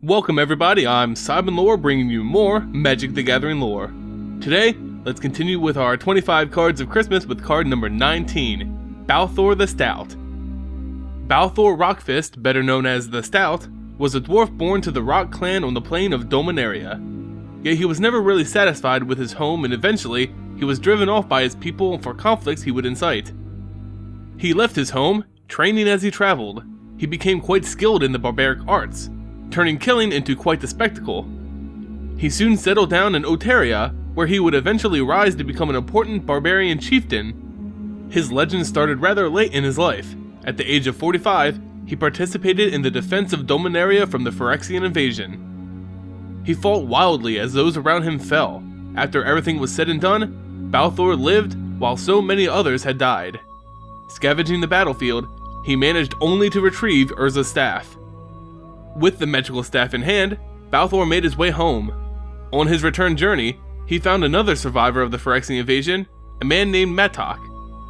Welcome everybody, I'm Seibenlore bringing you more Magic the Gathering lore. Today, let's continue with our 25 cards of Christmas with card number 19, Balthor the Stout. Balthor Rockfist, better known as the Stout, was a dwarf born to the Rock clan on the plane of Dominaria. Yet he was never really satisfied with his home and eventually, he was driven off by his people for conflicts he would incite. He left his home, training as he traveled. He became quite skilled in the barbaric arts, turning killing into quite the spectacle. He soon settled down in Oteria, where he would eventually rise to become an important barbarian chieftain. His legend started rather late in his life. At the age of 45, he participated in the defense of Dominaria from the Phyrexian invasion. He fought wildly as those around him fell. After everything was said and done, Balthor lived while so many others had died. Scavenging the battlefield, he managed only to retrieve Urza's staff. With the magical staff in hand, Balthor made his way home. On his return journey, he found another survivor of the Phyrexian invasion, a man named Matok.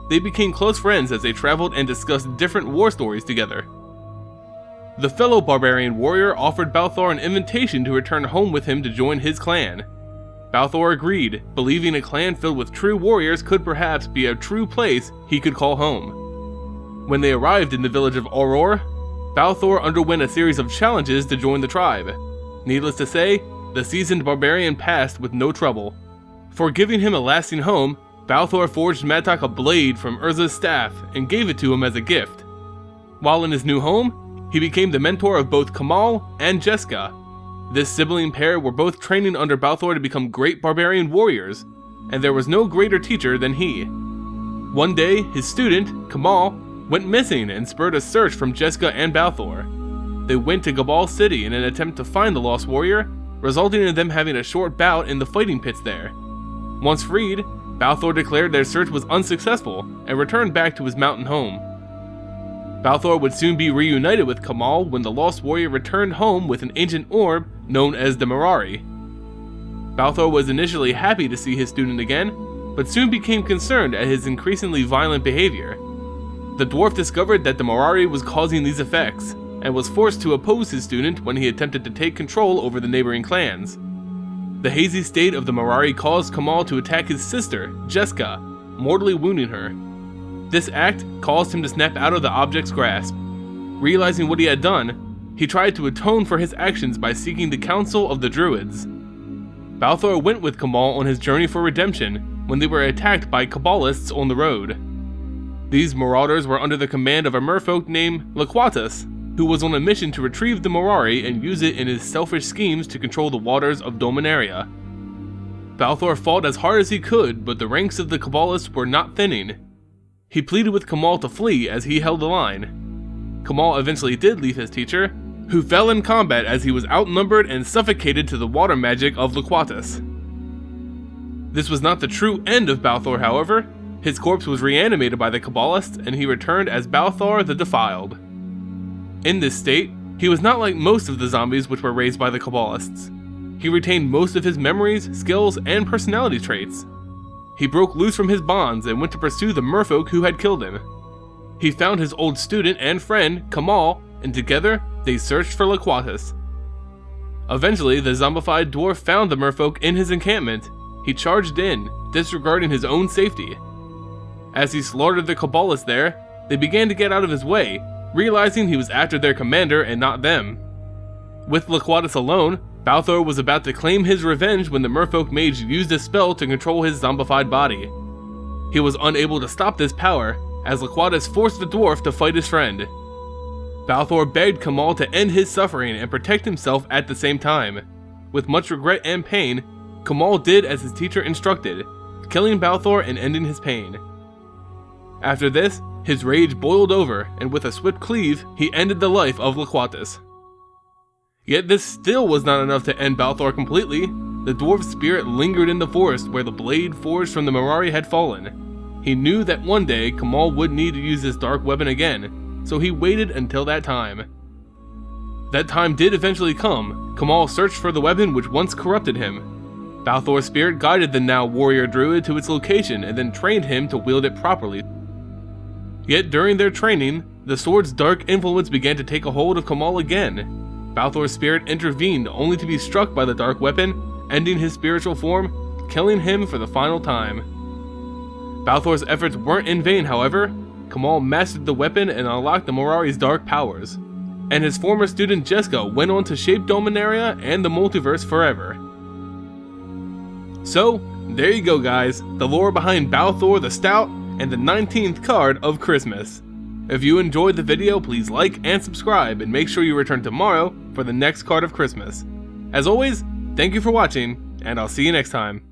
They became close friends as they traveled and discussed different war stories together. The fellow barbarian warrior offered Balthor an invitation to return home with him to join his clan. Balthor agreed, believing a clan filled with true warriors could perhaps be a true place he could call home. When they arrived in the village of Auror, Balthor underwent a series of challenges to join the tribe. Needless to say, the seasoned barbarian passed with no trouble. For giving him a lasting home, Balthor forged Matok a blade from Urza's staff and gave it to him as a gift. While in his new home, he became the mentor of both Kamal and Jessica. This sibling pair were both training under Balthor to become great barbarian warriors, and there was no greater teacher than he. One day, his student, Kamal, went missing and spurred a search from Jessica and Balthor. They went to Gabal City in an attempt to find the lost warrior, resulting in them having a short bout in the fighting pits there. Once freed, Balthor declared their search was unsuccessful and returned back to his mountain home. Balthor would soon be reunited with Kamal when the lost warrior returned home with an ancient orb known as the Mirari. Balthor was initially happy to see his student again, but soon became concerned at his increasingly violent behavior. The dwarf discovered that the Mirari was causing these effects, and was forced to oppose his student when he attempted to take control over the neighboring clans. The hazy state of the Mirari caused Kamal to attack his sister, Jessica, mortally wounding her. This act caused him to snap out of the object's grasp. Realizing what he had done, he tried to atone for his actions by seeking the counsel of the Druids. Balthor went with Kamal on his journey for redemption when they were attacked by Kabbalists on the road. These marauders were under the command of a merfolk named Loquatus, who was on a mission to retrieve the Mirari and use it in his selfish schemes to control the waters of Dominaria. Balthor fought as hard as he could, but the ranks of the Kabbalists were not thinning. He pleaded with Kamal to flee as he held the line. Kamal eventually did leave his teacher, who fell in combat as he was outnumbered and suffocated to the water magic of Loquatus. This was not the true end of Balthor, however. His corpse was reanimated by the Kabbalists, and he returned as Balthor the Defiled. In this state, he was not like most of the zombies which were raised by the Kabbalists. He retained most of his memories, skills, and personality traits. He broke loose from his bonds and went to pursue the merfolk who had killed him. He found his old student and friend, Kamal, and together, they searched for Loquatus. Eventually, the zombified dwarf found the merfolk in his encampment. He charged in, disregarding his own safety. As he slaughtered the Kabbalists there, they began to get out of his way, realizing he was after their commander and not them. With Loquatus alone, Balthor was about to claim his revenge when the merfolk mage used a spell to control his zombified body. He was unable to stop this power, as Loquatus forced the dwarf to fight his friend. Balthor begged Kamal to end his suffering and protect himself at the same time. With much regret and pain, Kamal did as his teacher instructed, killing Balthor and ending his pain. After this, his rage boiled over, and with a swift cleave, he ended the life of Loquatus. Yet this still was not enough to end Balthor completely. The dwarf's spirit lingered in the forest where the blade forged from the Mirari had fallen. He knew that one day Kamal would need to use this dark weapon again, so he waited until that time. That time did eventually come. Kamal searched for the weapon which once corrupted him. Balthor's spirit guided the now warrior druid to its location and then trained him to wield it properly. Yet during their training, the sword's dark influence began to take a hold of Kamal again. Balthor's spirit intervened only to be struck by the dark weapon, ending his spiritual form, killing him for the final time. Balthor's efforts weren't in vain, however. Kamal mastered the weapon and unlocked the Morari's dark powers, and his former student Jeska went on to shape Dominaria and the multiverse forever. So, there you go guys, the lore behind Balthor the Stout and the 19th card of Christmas. If you enjoyed the video, please like and subscribe, and make sure you return tomorrow for the next card of Christmas. As always, thank you for watching, and I'll see you next time.